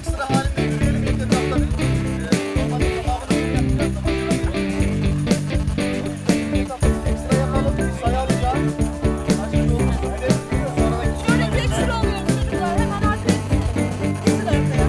sıra halinde yürüyelim. İlk etapta bir ormanın tamamını yapacağız. Ekstra yapalım. Bir sayalım. Başka yolumuz böyle. Şöyle tek sıra alıyorum çocuklar. Hemen arkaya. Bir sıra arkaya.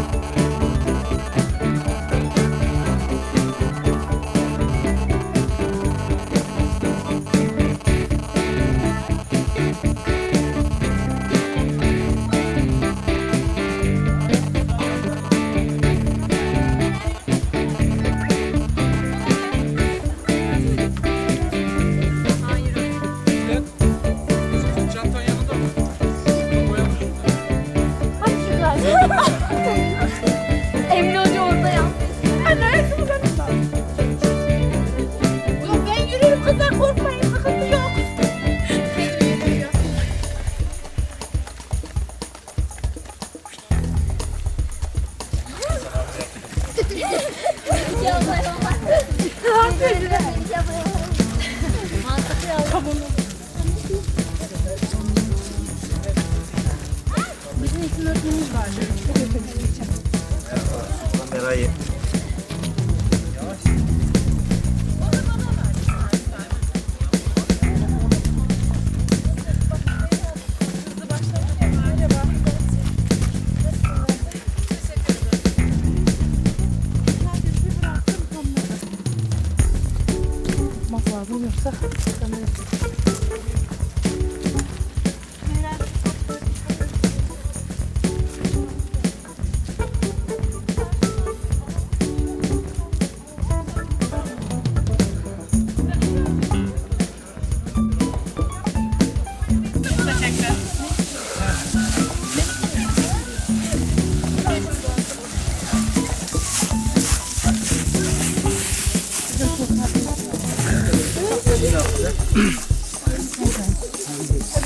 Çantan yanında mı? Emre Hoca orada ya. Anne ayakkabı kanımda. Yok ben yürüyorum kızlar korkmayın. Sıkıntı yok. Mantıklı ya. Bizim eğitim öğretmenimiz var. Merayı. Lazım yoksa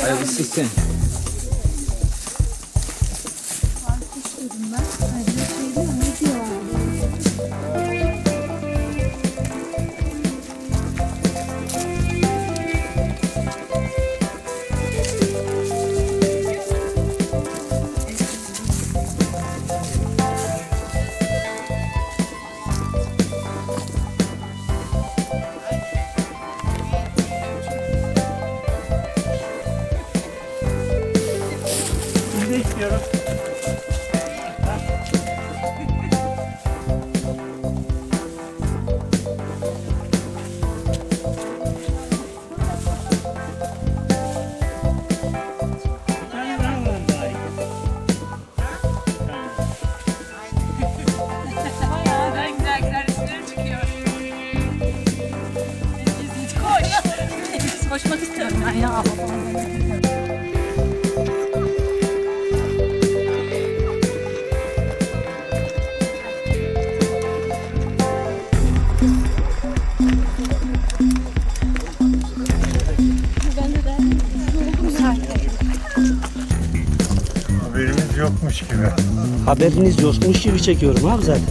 Hayırlısı sen. İstiyoruz. koşmak istiyorum ben ya. Haberimiz yokmuş gibi. Haberiniz yokmuş gibi çekiyorum abi zaten.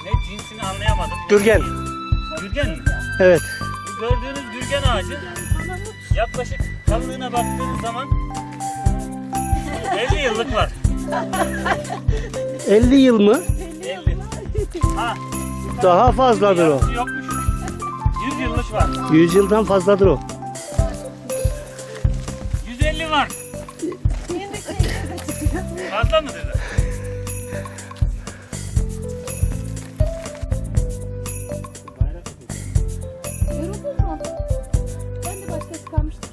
Ne cinsini anlayamadım. Gürgen. Gürgen mi? Evet. Bu gördüğünüz gürgen ağacı yaklaşık kalınlığına baktığınız zaman 50 yıllık var. 50 yıl mı? 50. Ha, Daha fazladır o. yarısı yokmuş. 100 yıllık var. 100 yıldan fazladır o. 150 var. Fazla mı dedi? Ben de başkası kalmıştım.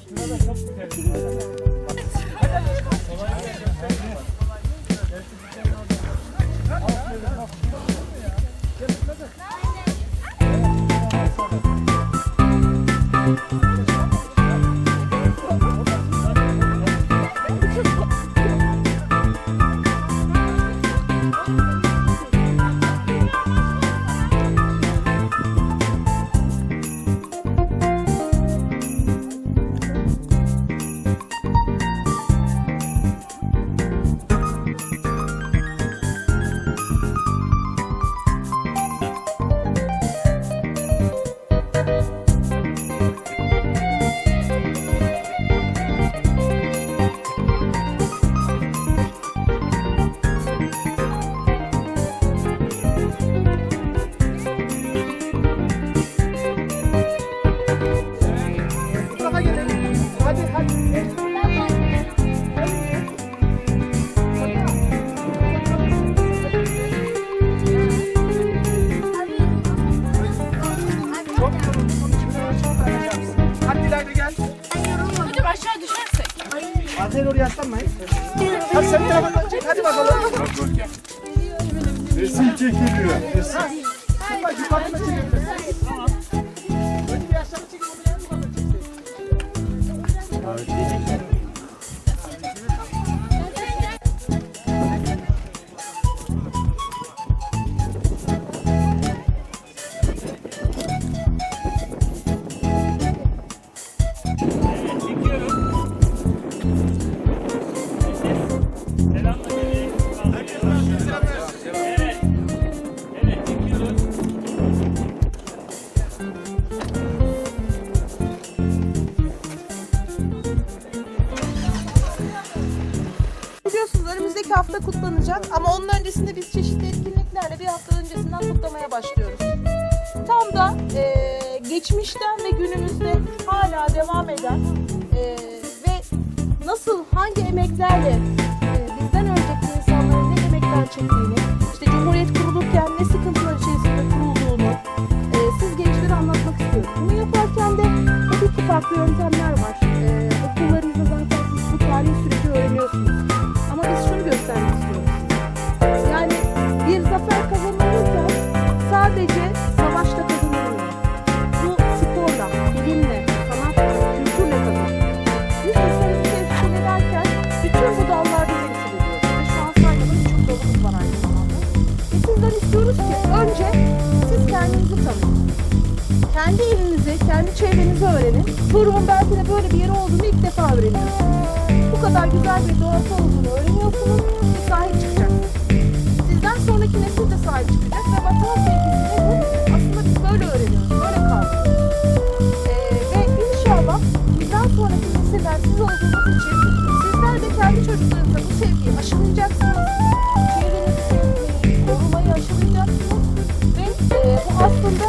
Arkaya doğru yaslanmayın. Hadi sen tarafından çek. Hadi bakalım. Resim çekiliyor. Resim. Bak yukarıda çekebilirsin. Tamam. Önce bir aşağı çekin. Onu yukarıda çeksin. Biliyorsunuz önümüzdeki hafta kutlanacak ama onun öncesinde biz çeşitli etkinliklerle bir hafta öncesinden kutlamaya başlıyoruz. Tam da geçmişten ve günümüzde hala devam eden ve nasıl, hangi emeklerle bizden önceki insanların ne emekler çektiğini, işte Cumhuriyet kurulurken ne sıkıntılar içerisinde kurulduğunu siz gençlere anlatmak istiyorum. Bunu yaparken de tabii ki farklı yöntemler var. Okullarınızda zaten siz bu tarih süreci öğreniyorsunuz. Ama biz şunu göstermek istiyoruz. Yani bir zafer kazanılırken sadece savaşta kazanılmıyor. Bu sporla, bilimle, sanatla, kültürle kazanılıyor. Biz ülkemizi temsil ederken bütün bu dallarda temsil ediyoruz. Ve şu an saymadığım çok dalımız var aynı zamanda. Sizden istiyoruz ki önce siz kendinizi tanıyın. Kendi ilinizi, kendi çevrenizi öğrenin. Çorum'un belki de böyle bir yeri olduğunu ilk defa öğreniyorsunuz. Bu kadar güzel bir doğası olduğunu öğreniyorsunuz ve sahip çıkacaksınız. Sizden sonraki nesil de sahip çıkacak ve vatan sevgisi de bu. Aslında biz böyle öğreniyoruz, böyle kaldık. Ve inşallah bizden sonraki nesiller siz olduğunuz için sizler de kendi çocuklarınıza bu sevgiyi aşılayacaksınız. Çevrenizi sevmeyi, korumayı aşılayacaksınız. Ve bu aslında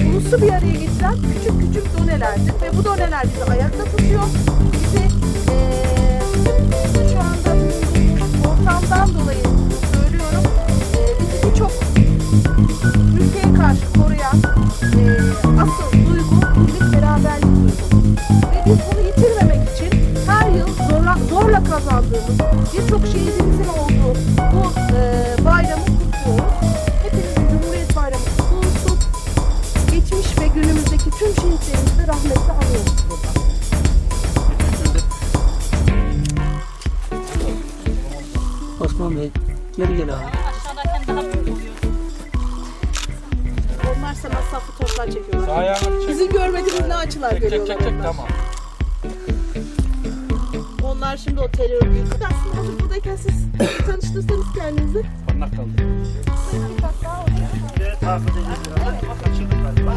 ulusu bir araya getiren küçük küçük donelerdir. Ve bu doneler bizi ayakta tutuyor. Bizi şu anda ortamdan dolayı söylüyorum. Bizi birçok ülkeye karşı koruyan asıl duygu birlik beraberlik duygusu. Ve biz bunu yitirmemek için her yıl zorla kazandığımız birçok şehidimizin olduğu bu bayramı kutluyoruz. Hepinizin Cumhuriyet Bayramı kutlu olsun. Geçmiş ve günümüzdeki tüm şehitlerimizi de rahmetle anıyoruz burada. Osman Bey geri gel abi. Aşağıdayken daha büyük oluyor. Onlar sana saflı toplar çekiyorlar. Sağ ayağını çek. Sizin görmediğiniz ne açılar görüyorlar onlar. Tamam. Onlar şimdi o terör büyük. Aslında hazır buradayken siz tanıştırsanız kendinizi. Parmak kaldı. Bir kat daha oraya. Ve takip edeceğiz. Bak kaçırdık galiba.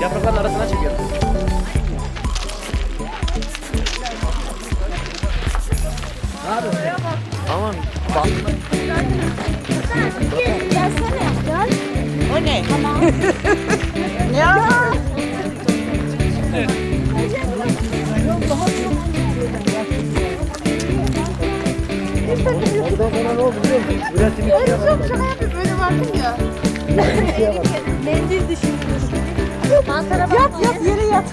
Yaprakların arasına çekiyorum. Ne yapıyorsun? Tamam. Bak. O ne? Ne yapıyorsun? Ondan sonra ne oldu biliyor musun? Üretimi Öyle çok şaka yapıyor. Böyle baktım ya. Mendil düşünüyoruz. Yat yere yat.